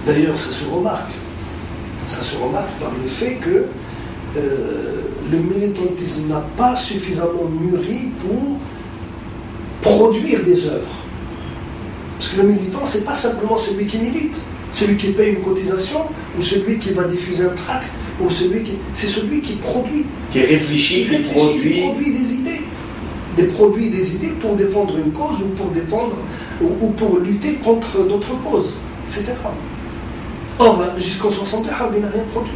D'ailleurs, ça se remarque. Ça se remarque par le fait que le militantisme n'a pas suffisamment mûri pour produire des œuvres. Parce que le militant, ce n'est pas simplement celui qui milite, celui qui paye une cotisation, ou celui qui va diffuser un tract, ou c'est celui qui produit. Qui réfléchit, qui produit des idées pour défendre une cause ou pour lutter contre d'autres causes, etc. Or, jusqu'en 62, Harbi n'a rien produit.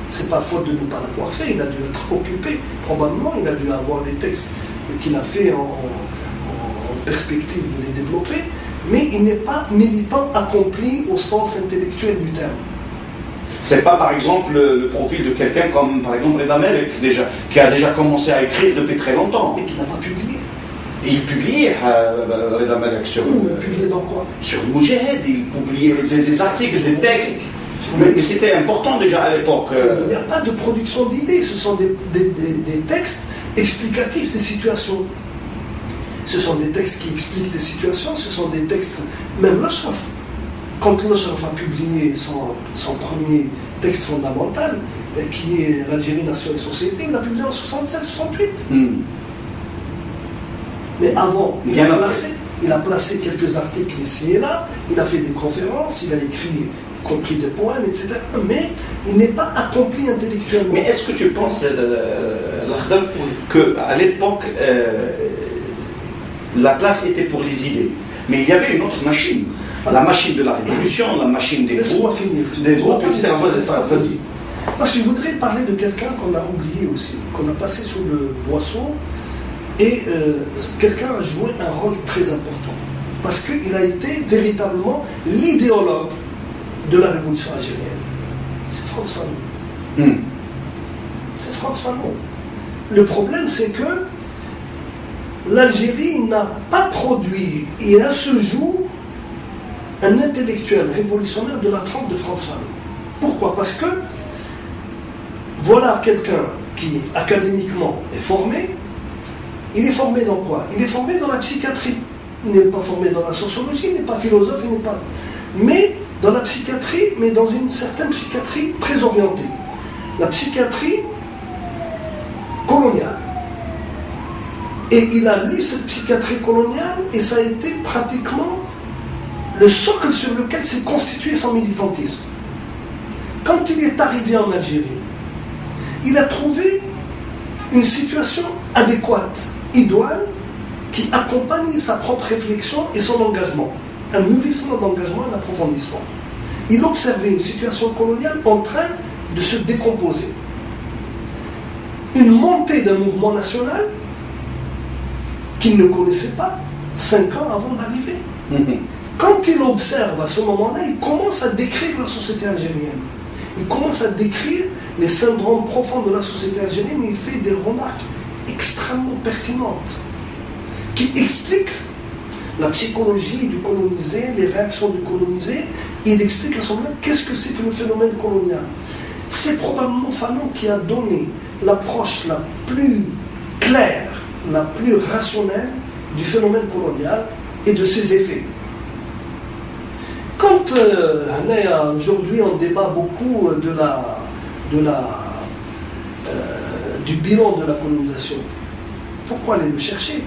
C'est pas faute de ne pas l'avoir fait, il a dû être occupé, probablement, il a dû avoir des textes qu'il a fait en perspective de les développer, mais il n'est pas militant accompli au sens intellectuel du terme. C'est pas par exemple le profil de quelqu'un comme par exemple Reda Malek qui a déjà commencé à écrire depuis très longtemps. Et qui n'a pas publié. Et il publiait Reda Malek sur... Il publiait dans quoi? Sur Moujahid, il publiait des articles, des textes. Mais c'était important déjà à l'époque. Il n'y a pas de production d'idées, ce sont des textes explicatifs des situations. Ce sont des textes qui expliquent des situations, ce sont des textes, même l'Ashraf. Quand l'Ashraf a publié son premier texte fondamental, qui est l'Algérie, Nation et Société, il l'a publié en 67-68. Mais avant, il a placé quelques articles ici et là, il a fait des conférences, il a écrit, y compris des poèmes, etc. Mais il n'est pas accompli intellectuellement. Mais est-ce que tu penses, Lakhdar, qu'à l'époque, la place était pour les idées, mais il y avait une autre machine, la machine de la révolution, la machine des groupes, etc. Vas-y. Parce que je voudrais parler de quelqu'un qu'on a oublié aussi, qu'on a passé sous le boisseau, et quelqu'un a joué un rôle très important, parce qu'il a été véritablement l'idéologue de la révolution algérienne. C'est Frantz Fanon. C'est Frantz Fanon. Le problème, c'est que l'Algérie n'a pas produit, et à ce jour, un intellectuel révolutionnaire de la trempe de Frantz Fanon. Pourquoi? Parce que voilà quelqu'un qui, académiquement, est formé. Il est formé dans quoi? Il est formé dans la psychiatrie. Il n'est pas formé dans la sociologie, il n'est pas philosophe, il n'est pas... Mais dans la psychiatrie, mais dans une certaine psychiatrie très orientée. La psychiatrie coloniale. Et il a lu cette psychiatrie coloniale et ça a été pratiquement le socle sur lequel s'est constitué son militantisme. Quand il est arrivé en Algérie, il a trouvé une situation adéquate, idoine, qui accompagne sa propre réflexion et son engagement. Un mûrissement d'engagement et d'approfondissement. Il observait une situation coloniale en train de se décomposer. Une montée d'un mouvement national qu'il ne connaissait pas 5 ans avant d'arriver. Quand il observe à ce moment-là, il commence à décrire la société algérienne. Il commence à décrire les syndromes profonds de la société algérienne et il fait des remarques extrêmement pertinentes qui expliquent la psychologie du colonisé, les réactions du colonisé. Et il explique à ce moment-là qu'est-ce que c'est que le phénomène colonial. C'est probablement Fanon qui a donné l'approche la plus claire, la plus rationnelle du phénomène colonial et de ses effets. Quand aujourd'hui on débat beaucoup du bilan de la colonisation, pourquoi aller le chercher?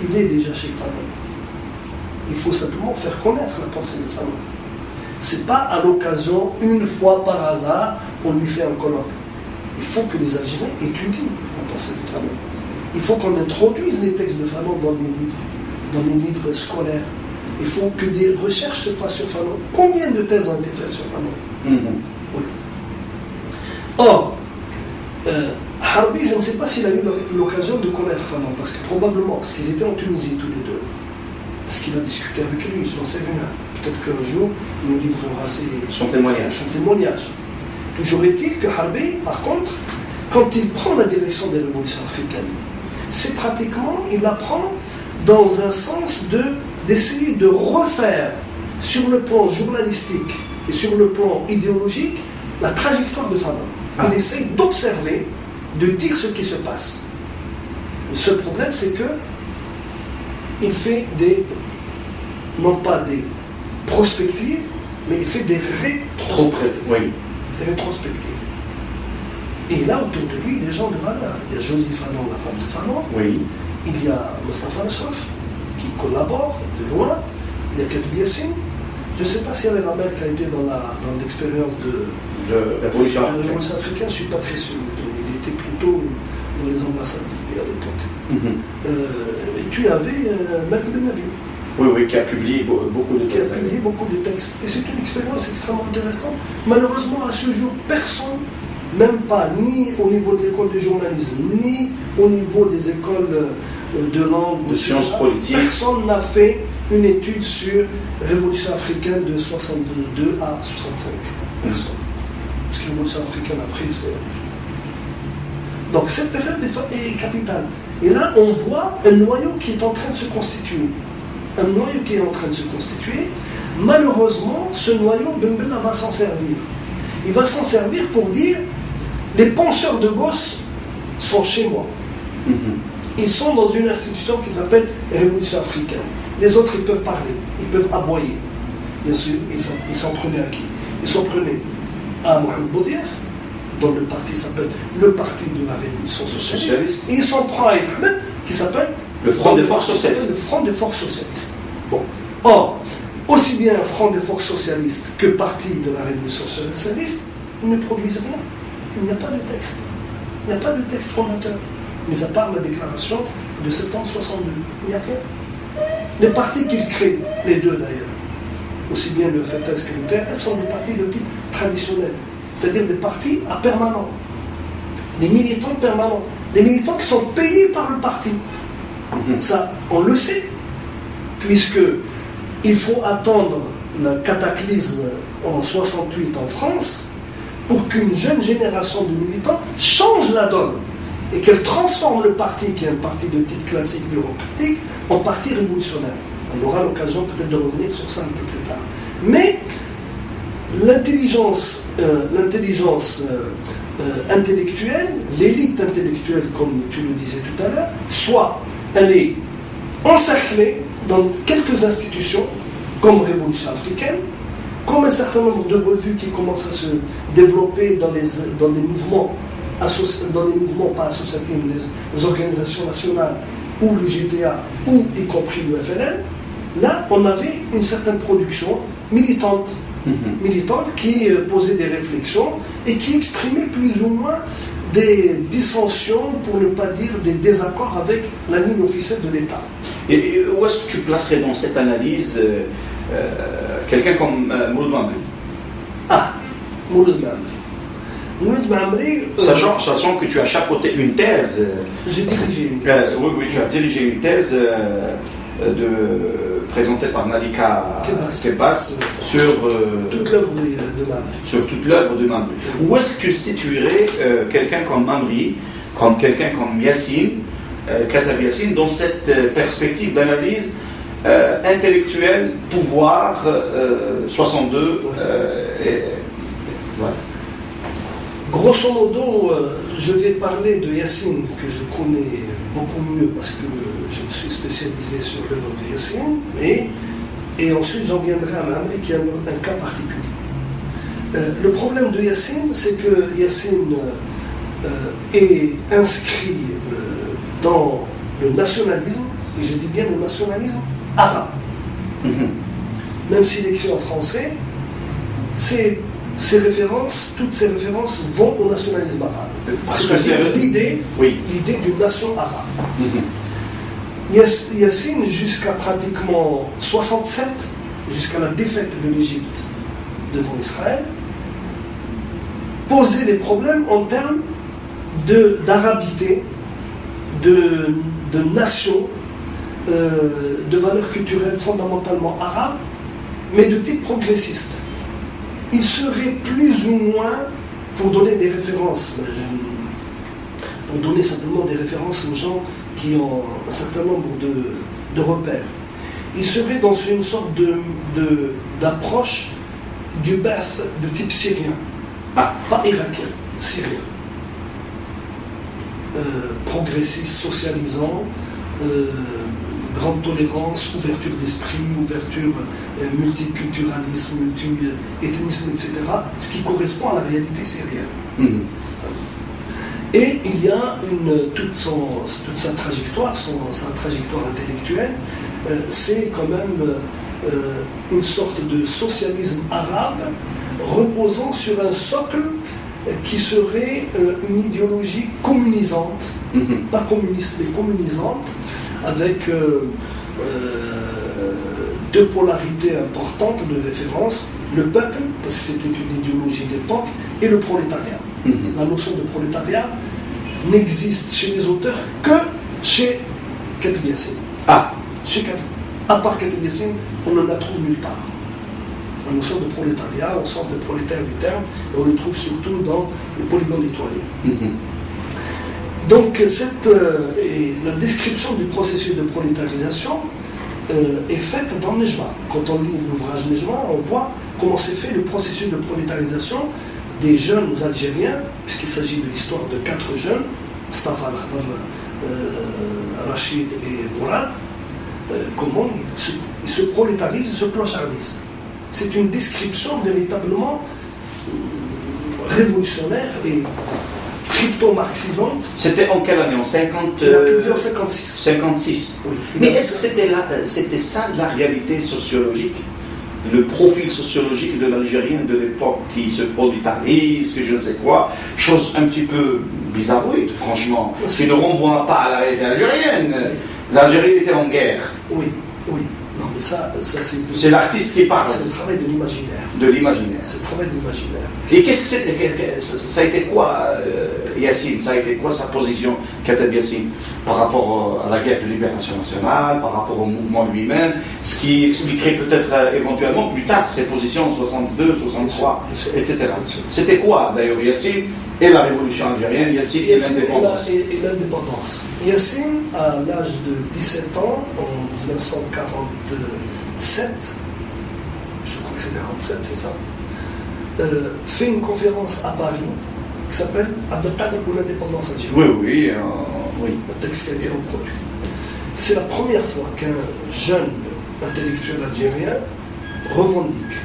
Il est déjà chez Fanon. Il faut simplement faire connaître la pensée de Fanon. C'est pas à l'occasion, une fois par hasard, on lui fait un colloque. Il faut que les Algériens étudient la pensée de Fanon. Il faut qu'on introduise les textes de Fanon dans les livres scolaires. Il faut que des recherches se fassent sur Fanon. Combien de thèses ont été faites sur Fanon? Oui. Or, Harbi, je ne sais pas s'il a eu l'occasion de connaître Fanon, parce qu'ils étaient en Tunisie tous les deux. Est-ce qu'il a discuté avec lui? Je n'en sais rien. Peut-être qu'un jour, il nous livrera son témoignage. Toujours est-il que Harbi, par contre, quand il prend la direction des révolutions africaines, c'est pratiquement, il la prend dans un sens d'essayer de refaire sur le plan journalistique et sur le plan idéologique la trajectoire de Fanon. Il essaie d'observer, de dire ce qui se passe. Le seul problème, c'est que il fait non pas des prospectives, mais il fait des rétrospectives. Oui. Des rétrospectives. Et il a autour de lui des gens de valeur. Il y a Josie Fanon, la femme de Fanon. Oui. Il y a Mustafa Nasraf, qui collabore de loin. Il y a Katib Yassine. Je ne sais pas si Alain Ramel qui a été dans l'expérience de révolution africaine, je ne suis pas très sûr. Il était plutôt dans les ambassades à l'époque. Et tu avais Malcolm Nabil. Oui, qui a publié beaucoup de textes. Et c'est une expérience extrêmement intéressante. Malheureusement, à ce jour, personne, même pas, ni au niveau de l'école de journalisme, ni au niveau des écoles de langue, de sciences politiques, personne n'a fait une étude sur la Révolution africaine de 62 à 65. Personne. Parce que la Révolution africaine après, c'est... Donc cette période est capitale. Et là, on voit un noyau qui est en train de se constituer. Malheureusement, ce noyau, Ben Bella va s'en servir. Il va s'en servir pour dire les penseurs de gauche sont chez moi. Ils sont dans une institution qui s'appelle Révolution africaine. Les autres, ils peuvent parler, ils peuvent aboyer. Bien sûr, ils s'en prenaient à qui? Ils s'en prenaient à Mohamed Boudiaf, dont le parti s'appelle le Parti de la Révolution Socialiste. Et ils s'en prennent à Ahmed, qui s'appelle le Front des Forces Socialistes. Le Front des Forces Socialistes. Bon. Or, aussi bien Front des Forces Socialistes que Parti de la Révolution Socialiste, ils ne produisent rien. Il n'y a pas de texte. Il n'y a pas de texte fondateur. Mis à part la déclaration de septembre 62. Il n'y a rien. Les partis qu'ils créent, les deux d'ailleurs, aussi bien le FFS que le PRS, sont des partis de type traditionnel. C'est-à-dire des partis à permanent. Des militants permanents. Des militants qui sont payés par le parti. Ça, on le sait. Puisque il faut attendre le cataclysme en 68 en France pour qu'une jeune génération de militants change la donne et qu'elle transforme le parti, qui est un parti de type classique bureaucratique, en parti révolutionnaire. On aura l'occasion peut-être de revenir sur ça un peu plus tard. Mais l'intelligence intellectuelle, l'élite intellectuelle, comme tu le disais tout à l'heure, soit elle est encerclée dans quelques institutions, comme Révolution africaine, comme un certain nombre de revues qui commencent à se développer dans les mouvements pas associatifs, les organisations nationales, ou le GTA, ou y compris le FLN. Là, on avait une certaine production militante qui posait des réflexions et qui exprimait plus ou moins des dissensions, pour ne pas dire des désaccords avec la ligne officielle de l'État. Et où est-ce que tu placerais dans cette analyse quelqu'un comme Mouloud Mamri? Mouloud Mamri. Sachant que tu as chapeauté une thèse. J'ai dirigé une thèse. Oui, tu as dirigé une thèse présentée par Malika Kebas sur toute l'œuvre de Mamri. Sur toute l'œuvre de Mamri. Où est-ce que tu situerais quelqu'un comme Mamri, comme quelqu'un comme Yassine, Katib Yassine, dans cette perspective d'analyse intellectuelle, pouvoir, 62, voilà. Grosso modo, je vais parler de Yassine, que je connais beaucoup mieux parce que je me suis spécialisé sur l'œuvre de Yassine, et ensuite j'en viendrai à Mamri qui a un cas particulier. Le problème de Yassine, c'est que Yassine est inscrit dans le nationalisme, et je dis bien le nationalisme arabe. Même s'il écrit en français, toutes ces références vont au nationalisme arabe. Parce que c'est l'idée d'une nation arabe. Yassine, jusqu'à pratiquement 67, jusqu'à la défaite de l'Égypte devant Israël, posait des problèmes en termes d'arabité, de nation, de valeurs culturelles fondamentalement arabes, mais de type progressiste. Il serait plus ou moins, pour donner des références, pour donner simplement des références aux gens qui ont un certain nombre de repères, il serait dans une sorte d'approche du Ba'ath de type syrien, pas irakien, syrien. Progressiste, socialisant, grande tolérance, ouverture d'esprit, ouverture, multiculturalisme, multi-ethnisme, etc., ce qui correspond à la réalité syrienne. Et il y a toute sa trajectoire, sa trajectoire intellectuelle, c'est quand même une sorte de socialisme arabe reposant sur un socle qui serait une idéologie communisante, pas communiste mais communisante, avec deux polarités importantes de référence, le peuple, parce que c'était une idéologie d'époque, et le prolétariat. La notion de prolétariat n'existe chez les auteurs que chez Katib Yassine. Chez Katib. À part Katib Yassine, on ne la trouve nulle part. La notion de prolétariat, au sens de prolétaire du terme, et on le trouve surtout dans le polygone étoilé. Donc la description du processus de prolétarisation est faite dans Nejma. Quand on lit l'ouvrage Nejma, on voit comment s'est fait le processus de prolétarisation des jeunes Algériens, puisqu'il s'agit de l'histoire de 4 jeunes, Mustafa Al-Khdar, Rachid et Mourad, comment ils se prolétarisent, ils se clochardisent. C'est une description véritablement révolutionnaire et crypto-marxisante. C'était en quelle année? En 50... En 56. 56. Oui. Mais est-ce que c'était ça la réalité sociologique? Le profil sociologique de l'Algérien de l'époque qui se prolétarise, que je ne sais quoi, chose un petit peu bizarroïde, franchement, qui ne renvoie pas à la réalité algérienne. L'Algérie était en guerre. Oui. Non, mais ça c'est l'artiste qui parle. C'est le travail de l'imaginaire. De l'imaginaire. C'est le travail de l'imaginaire. Et qu'est-ce que c'était? Ça a été quoi, Yassine? Ça a été quoi sa position, Katib Yassine, par rapport à la guerre de libération nationale, par rapport au mouvement lui-même, ce qui expliquerait peut-être éventuellement plus tard ses positions en 62, 63, etc. C'était quoi d'ailleurs Yassine et la révolution algérienne, Yassine et l'indépendance? Et l'indépendance. Yassine, à l'âge de 17 ans, en 1947, je crois que c'est 47, c'est ça, fait une conférence à Paris qui s'appelle Abdelkader pour l'indépendance algérienne. Oui. Un texte qui a été reproduit. C'est la première fois qu'un jeune intellectuel algérien revendique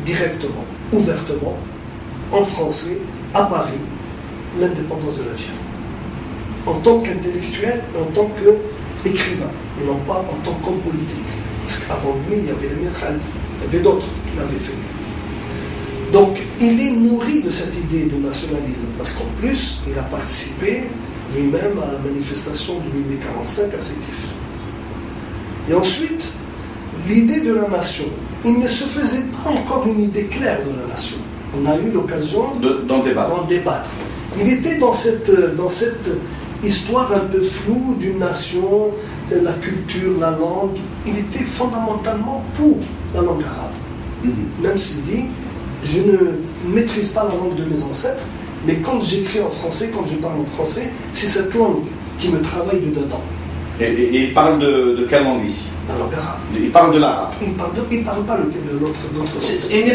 directement, ouvertement, en français, à Paris, l'indépendance de l'Algérie. En tant qu'intellectuel et en tant qu'écrivain, et non pas en tant qu'homme politique. Parce qu'avant lui, il y avait les Mirkhali, il y avait d'autres qui l'avaient fait. Donc, il est nourri de cette idée de nationalisme, parce qu'en plus, il a participé lui-même à la manifestation de 1845 à Sétif. Et ensuite, l'idée de la nation, il ne se faisait pas encore une idée claire de la nation. On a eu l'occasion d'en débattre. Il était dans cette histoire un peu floue d'une nation, la culture, la langue. Il était fondamentalement pour la langue arabe. Même s'il dit, je ne maîtrise pas la langue de mes ancêtres, mais quand j'écris en français, quand je parle en français, c'est cette langue qui me travaille de dedans. Et il parle de quelle langue ici? La langue arabe. Il parle de l'arabe. Il ne parle pas l'autre langue. Il ne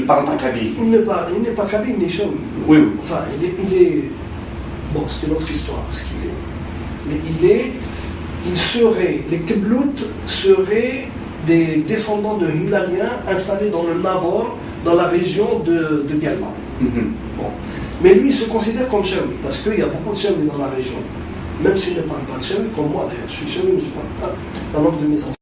parle pas kabyle. Il n'est pas kabyle ni chaoui. Oui. Enfin, il est... Bon, c'est une autre histoire, ce qu'il est. Mais les Kebloutes seraient des descendants de Hilaliens installés dans le Navor, dans la région de Galma. Bon. Mais lui, il se considère comme chaoui, parce qu'il y a beaucoup de chaouis dans la région. Même s'il ne parle pas de chaoui, comme moi d'ailleurs, je suis chaoui, mais je ne parle pas la langue de mes ancêtres.